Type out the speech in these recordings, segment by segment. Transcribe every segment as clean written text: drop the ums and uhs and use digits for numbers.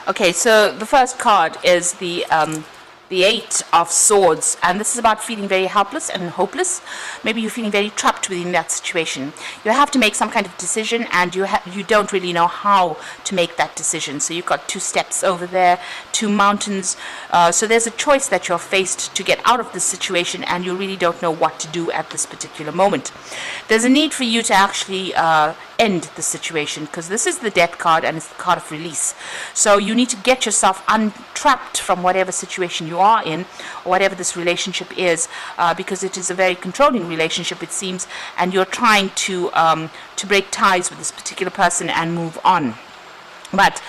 Okay, so the first card is the Eight of Swords, and this is about feeling very helpless and hopeless. Maybe you're feeling very trapped within that situation. You have to make some kind of decision, and you don't really know how to make that decision. So you've got two steps over there, two mountains. So there's a choice that you're faced to get out of this situation, and you really don't know what to do at this particular moment. There's a need for you to actually end the situation, because this is the Death card and it's the card of release. So you need to get yourself untrapped from whatever situation you are in, or whatever this relationship is, because it is a very controlling relationship, it seems, and you're trying to break ties with this particular person and move on. But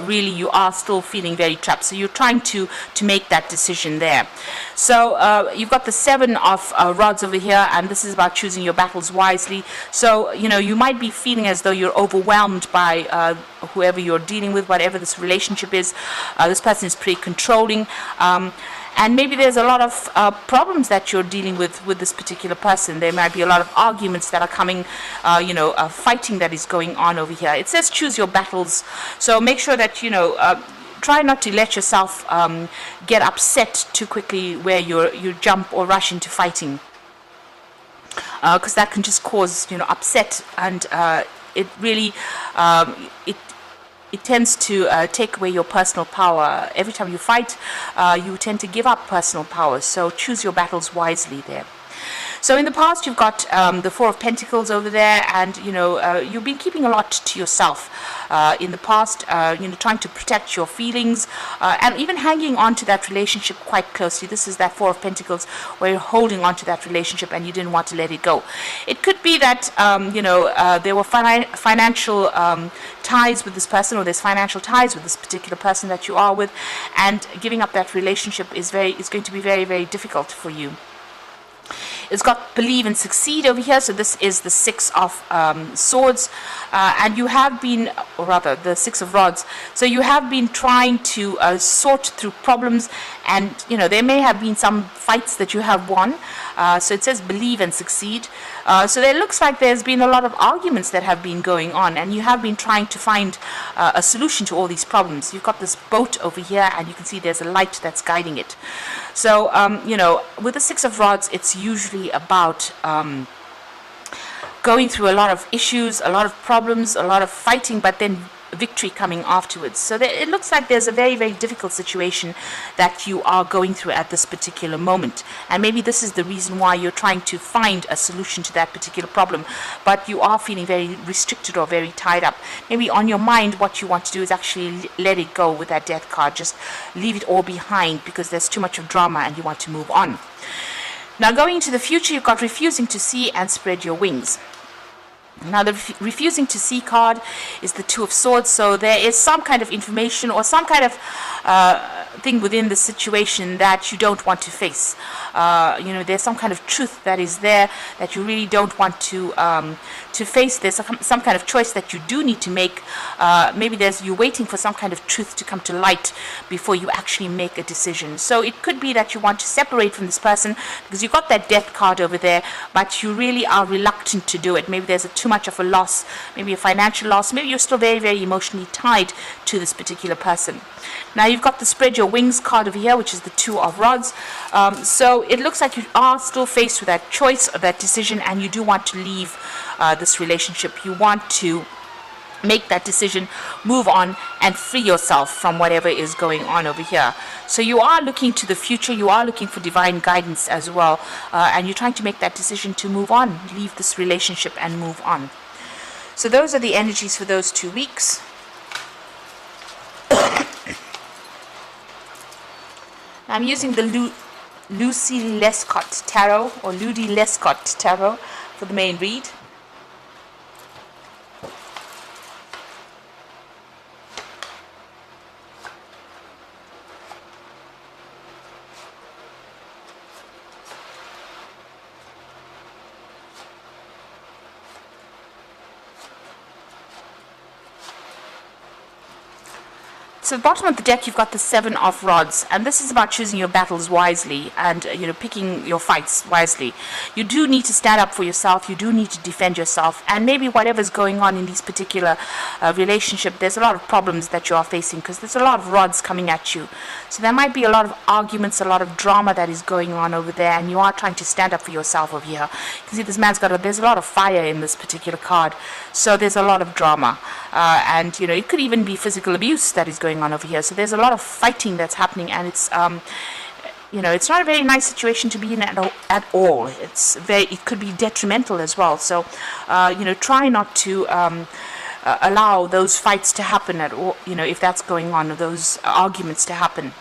really you are still feeling very trapped, so you're trying to make that decision there. So you've got the Seven of Rods over here, and this is about choosing your battles wisely. So you might be feeling as though you're overwhelmed by whoever you're dealing with, whatever this relationship is. This person is pretty controlling, and maybe there's a lot of problems that you're dealing with this particular person. There might be a lot of arguments that are coming, fighting that is going on over here. It says choose your battles. So make sure that, try not to let yourself get upset too quickly where you jump or rush into fighting. Because that can just cause, upset, and it really, it tends to take away your personal power. Every time you fight, you tend to give up personal power. So choose your battles wisely there. So in the past, you've got the Four of Pentacles over there, and you've been keeping a lot to yourself in the past. Trying to protect your feelings, and even hanging on to that relationship quite closely. This is that Four of Pentacles, where you're holding on to that relationship and you didn't want to let it go. It could be that there were financial ties with this person, or there's financial ties with this particular person that you are with, and giving up that relationship is going to be very, very difficult for you. It's got Believe and Succeed over here. So this is the Six of Swords, and you have been, or rather the Six of Rods. So you have been trying to sort through problems, and there may have been some fights that you have won. So it says Believe and Succeed. So it looks like there's been a lot of arguments that have been going on, and you have been trying to find a solution to all these problems. You've got this boat over here, and you can see there's a light that's guiding it. So with the Six of Rods, it's usually about going through a lot of issues, a lot of problems, a lot of fighting, but then victory coming afterwards. So it looks like there's a very, very difficult situation that you are going through at this particular moment, and maybe this is the reason why you're trying to find a solution to that particular problem, but you are feeling very restricted or very tied up. Maybe on your mind what you want to do is actually let it go with that Death card. Just leave it all behind, because there's too much of drama and you want to move on. Now going into the future, you've got Refusing to See and Spread Your Wings. Now the Refusing to See card is the Two of Swords. So there is some kind of information or some kind of thing within the situation that you don't want to face. There's some kind of truth that is there that you really don't want to face. There's some kind of choice that you do need to make. Maybe you're waiting for some kind of truth to come to light before you actually make a decision. So it could be that you want to separate from this person because you've got that Death card over there, but you really are reluctant to do it. Maybe there's too much of a loss, maybe a financial loss. Maybe you're still very, very emotionally tied to this particular person. Now you've got the Spread Your Wings card over here, which is the Two of Rods. So it looks like you are still faced with that choice or that decision, and you do want to leave this relationship. You want to make that decision, move on, and free yourself from whatever is going on over here. So you are looking to the future, you are looking for divine guidance as well, and you're trying to make that decision to move on, leave this relationship and move on. So those are the energies for those 2 weeks. I'm using the Lucy Lescott Tarot, or Ludi Lescott Tarot, for the main read. So at the bottom of the deck, you've got the 7 of rods, and this is about choosing your battles wisely and picking your fights wisely. You do need to stand up for yourself. You do need to defend yourself, and maybe whatever's going on in this particular relationship, there's a lot of problems that you are facing because there's a lot of rods coming at you. So there might be a lot of arguments, a lot of drama that is going on over there, and you are trying to stand up for yourself over here. You can see this man's there's a lot of fire in this particular card, so there's a lot of drama, and it could even be physical abuse that is going on over here. So there's a lot of fighting that's happening, and it's it's not a very nice situation to be in at all. It could be detrimental as well. So try not to allow those fights to happen at all, if that's going on, or those arguments to happen.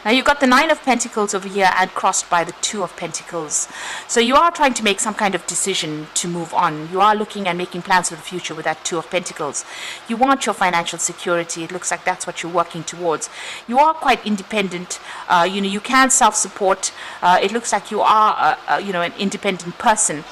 Now you've got the 9 of Pentacles over here and crossed by the 2 of Pentacles. So you are trying to make some kind of decision to move on. You are looking and making plans for the future with that 2 of Pentacles. You want your financial security. It looks like that's what you're working towards. You are quite independent. You can self-support. It looks like you are, an independent person.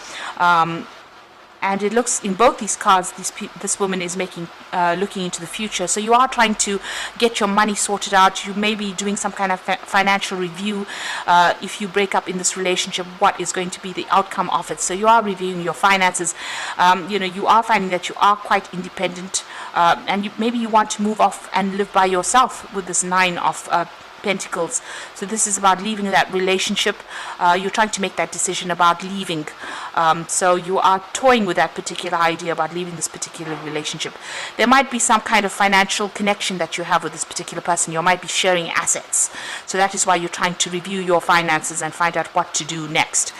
And it looks in both these cards, this woman is looking into the future. So you are trying to get your money sorted out. You may be doing some kind of financial review. If you break up in this relationship, what is going to be the outcome of it? So you are reviewing your finances. You are finding that you are quite independent, and maybe you want to move off and live by yourself with this 9 of Pentacles. So this is about leaving that relationship. You're trying to make that decision about leaving. So you are toying with that particular idea about leaving this particular relationship. There might be some kind of financial connection that you have with this particular person. You might be sharing assets. So that is why you're trying to review your finances and find out what to do next.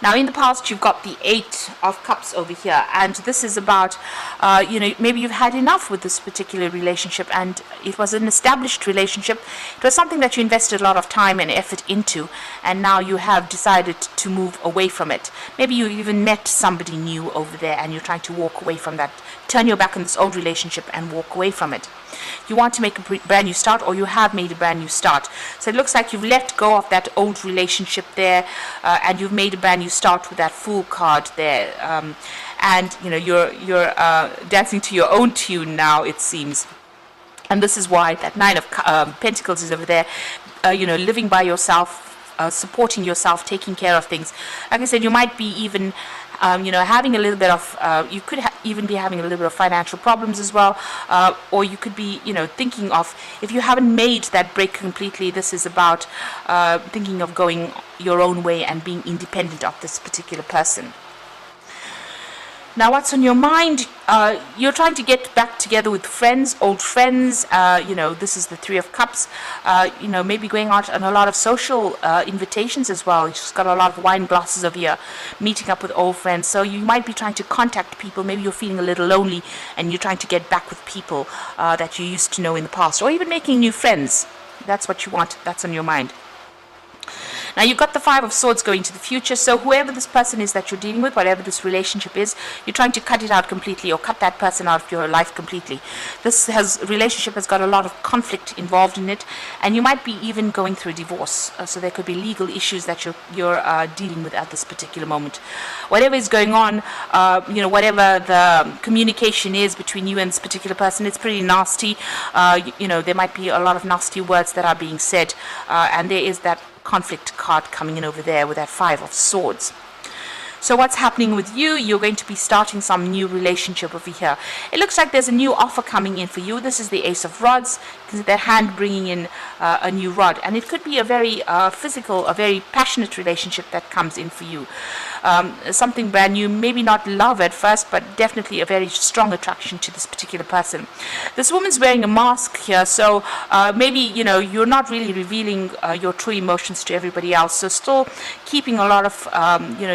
Now, in the past, you've got the 8 of Cups over here, and this is about, maybe you've had enough with this particular relationship, and it was an established relationship. It was something that you invested a lot of time and effort into, and now you have decided to move away from it. Maybe you even met somebody new over there, and you're trying to walk away from that. Turn your back on this old relationship and walk away from it. You want to make a brand new start, or you have made a brand new start. So it looks like you've let go of that old relationship there, and you've made a brand new start with that Fool card there. And you're dancing to your own tune now, it seems. And this is why that 9 of Pentacles is over there. Living by yourself, supporting yourself, taking care of things. Like I said, you might be even having a little bit of, you could even be having a little bit of financial problems as well, or you could be, thinking of, if you haven't made that break completely, this is about thinking of going your own way and being independent of this particular person. Now, what's on your mind? You're trying to get back together with friends, old friends. This is the 3 of Cups. Maybe going out on a lot of social invitations as well. You've just got a lot of wine glasses over here, meeting up with old friends. So you might be trying to contact people. Maybe you're feeling a little lonely and you're trying to get back with people that you used to know in the past, or even making new friends. That's what you want. That's on your mind. Now, you've got the 5 of Swords going to the future. So whoever this person is that you're dealing with, whatever this relationship is, you're trying to cut it out completely, or cut that person out of your life completely. This relationship has got a lot of conflict involved in it, and you might be even going through a divorce. So there could be legal issues that you're dealing with at this particular moment. Whatever is going on, whatever the communication is between you and this particular person, it's pretty nasty. There might be a lot of nasty words that are being said, and there is that conflict card coming in over there with that 5 of Swords. So what's happening with you? You're going to be starting some new relationship over here. It looks like there's a new offer coming in for you. This is the Ace of Rods. That hand bringing in a new rod. And it could be a very physical, a very passionate relationship that comes in for you. Something brand new, maybe not love at first, but definitely a very strong attraction to this particular person. This woman's wearing a mask here, so maybe, you're not really revealing your true emotions to everybody else. So still keeping a lot of,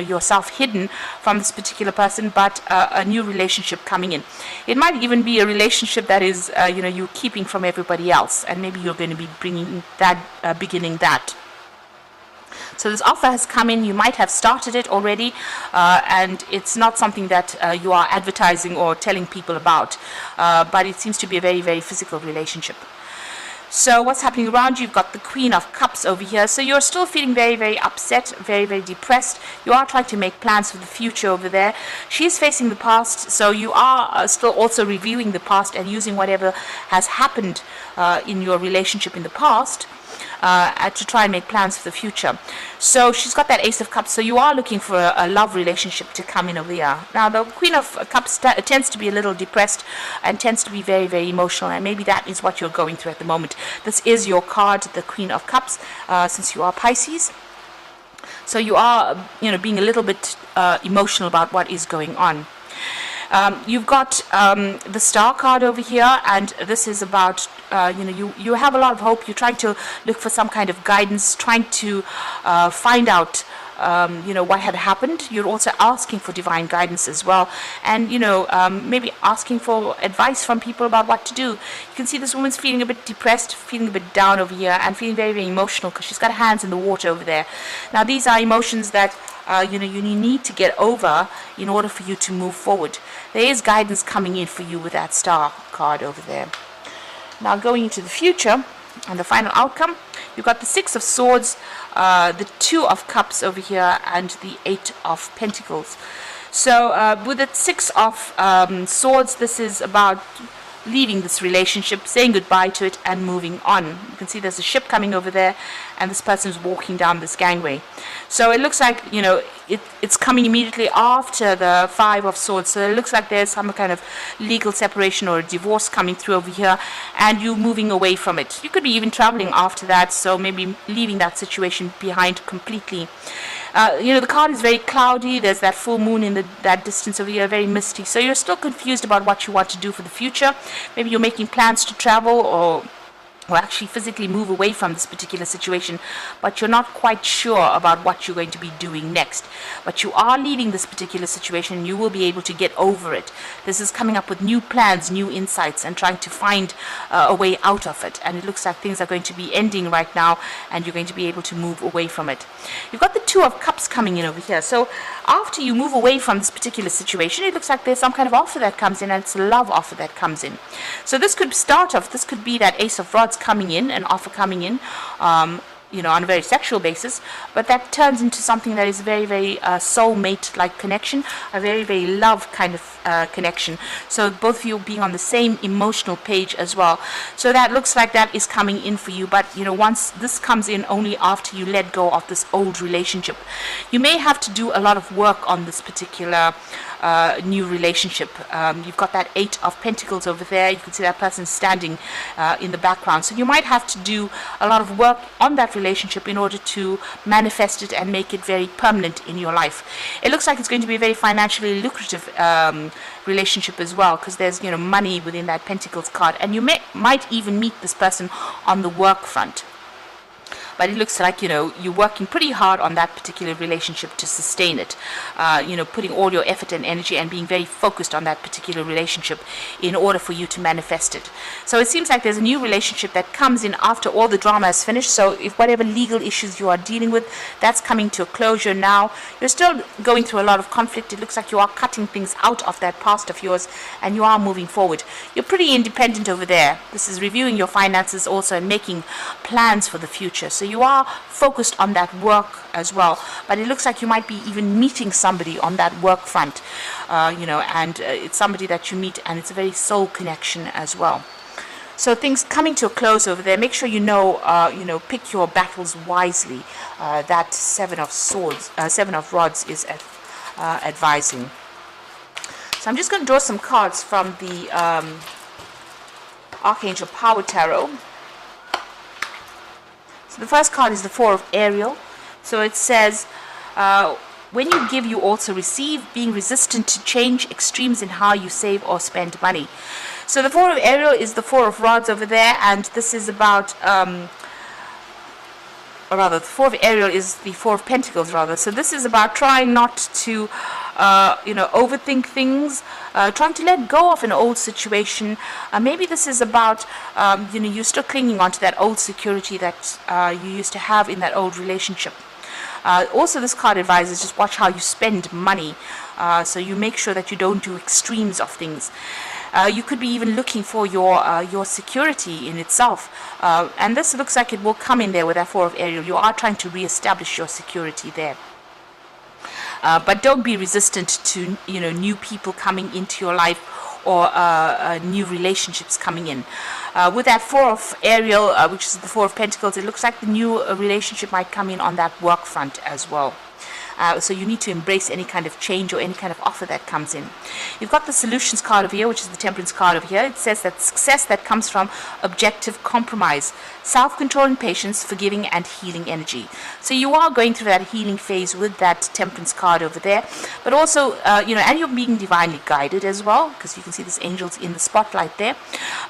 yourself hidden from this particular person, but a new relationship coming in. It might even be a relationship that is, you keeping from everybody else, and maybe you're going to be bringing that, beginning that. So this offer has come in. You might have started it already, and it's not something that you are advertising or telling people about, but it seems to be a very, very physical relationship. So what's happening around you? You've got the Queen of Cups over here. So you're still feeling very, very upset, very, very depressed. You are trying to make plans for the future over there. She's facing the past, so you are still also reviewing the past and using whatever has happened in your relationship in the past to try and make plans for the future. So she's got that Ace of Cups, so you are looking for a love relationship to come in over here. Now the Queen of Cups tends to be a little depressed and tends to be very, very emotional, and maybe that is what you're going through at the moment. This is your card, the Queen of Cups, since you are Pisces. So you are, being a little bit emotional about what is going on. You've got the Star card over here, and this is about, you have a lot of hope. You're trying to look for some kind of guidance, trying to find out, what had happened. You're also asking for divine guidance as well, and, maybe asking for advice from people about what to do. You can see this woman's feeling a bit depressed, feeling a bit down over here, and feeling very, very emotional because she's got her hands in the water over there. Now, these are emotions that you need to get over in order for you to move forward. There is guidance coming in for you with that Star card over there. Now going into the future and the final outcome, you've got the Six of Swords, the Two of Cups over here, and the Eight of Pentacles. So with the Six of Swords, this is about leaving this relationship, saying goodbye to it, and moving on. You can see there's a ship coming over there, and this person's walking down this gangway. So it looks like, it's coming immediately after the Five of Swords. So it looks like there's some kind of legal separation or a divorce coming through over here, and you moving away from it. You could be even traveling after that, so maybe leaving that situation behind completely. The card is very cloudy. There's that full moon in that distance over here, very misty. So you're still confused about what you want to do for the future. Maybe you're making plans to travel or actually physically move away from this particular situation, but you're not quite sure about what you're going to be doing next. But you are leaving this particular situation, and you will be able to get over it. This is coming up with new plans, new insights, and trying to find a way out of it. And it looks like things are going to be ending right now, and you're going to be able to move away from it. You've got the Two of Cups coming in over here. So after you move away from this particular situation, it looks like there's some kind of offer that comes in, and it's a love offer that comes in. So this could start off, this could be that Ace of Rods coming in, an offer coming in, on a very sexual basis, but that turns into something that is very, very soulmate-like connection, a very, very love kind of connection. So both of you being on the same emotional page as well. So that looks like that is coming in for you, but once this comes in, only after you let go of this old relationship. You may have to do a lot of work on this particular new relationship. You've got that Eight of Pentacles over there. You can see that person standing in the background. So you might have to do a lot of work on that relationship in order to manifest it and make it very permanent in your life. It looks like it's going to be a very financially lucrative relationship as well, because there's money within that Pentacles card, and you might even meet this person on the work front. But it looks like, you're working pretty hard on that particular relationship to sustain it. Putting all your effort and energy and being very focused on that particular relationship in order for you to manifest it. So it seems like there's a new relationship that comes in after all the drama is finished. So if whatever legal issues you are dealing with, that's coming to a closure now. You're still going through a lot of conflict. It looks like you are cutting things out of that past of yours, and you are moving forward. You're pretty independent over there. This is reviewing your finances also and making plans for the future. So you are focused on that work as well, but it looks like you might be even meeting somebody on that work front, and it's somebody that you meet, and it's a very soul connection as well. So things coming to a close over there. Make sure pick your battles wisely. That Seven of Rods is advising. So I'm just going to draw some cards from the Archangel Power Tarot. So the first card is the Four of Ariel. So it says, when you give, you also receive, being resistant to change, extremes in how you save or spend money. So the Four of Ariel is the Four of Rods over there, and this is about, the Four of Ariel is the Four of Pentacles, rather. So this is about trying not to, overthink things, trying to let go of an old situation. Maybe this is about, you're still clinging on to that old security that you used to have in that old relationship. Also, this card advises just watch how you spend money, so you make sure that you don't do extremes of things. You could be even looking for your security in itself, and this looks like it will come in there with that Four of Ariel. You are trying to reestablish your security there. But don't be resistant to new people coming into your life, or new relationships coming in. With that Four of Ariel, which is the Four of Pentacles, it looks like the new relationship might come in on that work front as well. So you need to embrace any kind of change or any kind of offer that comes in. You've got the Solutions card over here, which is the Temperance card over here. It says that success that comes from objective compromise, self-control and patience, forgiving and healing energy. So you are going through that healing phase with that Temperance card over there, but also and you're being divinely guided as well, because you can see this angels in the spotlight there.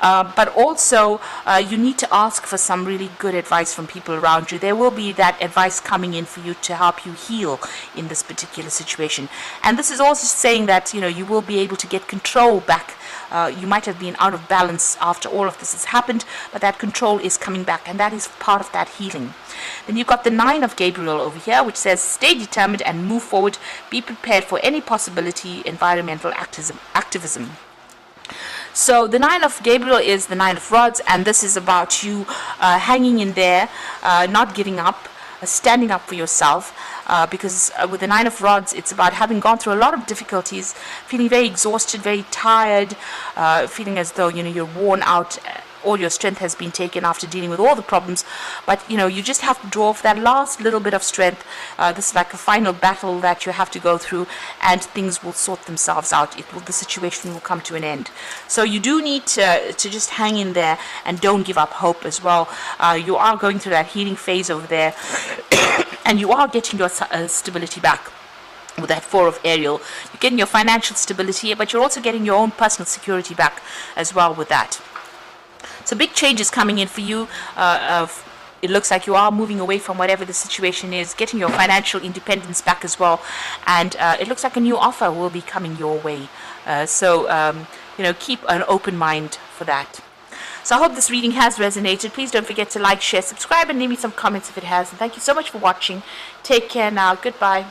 But also you need to ask for some really good advice from people around you. There will be that advice coming in for you to help you heal in this particular situation. And this is also saying that you will be able to get control back. You might have been out of balance after all of this has happened, but that control is coming back, and that is part of that healing. Then you've got the Nine of Gabriel over here, which says stay determined and move forward. Be prepared for any possibility. Environmental activism. So the Nine of Gabriel is the Nine of Rods, and this is about you hanging in there, not giving up, standing up for yourself, because with the Nine of Rods, it's about having gone through a lot of difficulties, feeling very exhausted, very tired, feeling as though you're worn out. All your strength has been taken after dealing with all the problems, but you just have to draw for that last little bit of strength. This is like a final battle that you have to go through, and things will sort themselves out. The situation will come to an end. So you do need to just hang in there and don't give up hope as well. You are going through that healing phase over there, and you are getting your stability back. With that Four of Ariel, you're getting your financial stability, but you're also getting your own personal security back as well with that. So big changes coming in for you. It looks like you are moving away from whatever the situation is, getting your financial independence back as well. And it looks like a new offer will be coming your way. So keep an open mind for that. So I hope this reading has resonated. Please don't forget to like, share, subscribe, and leave me some comments if it has. And thank you so much for watching. Take care now. Goodbye.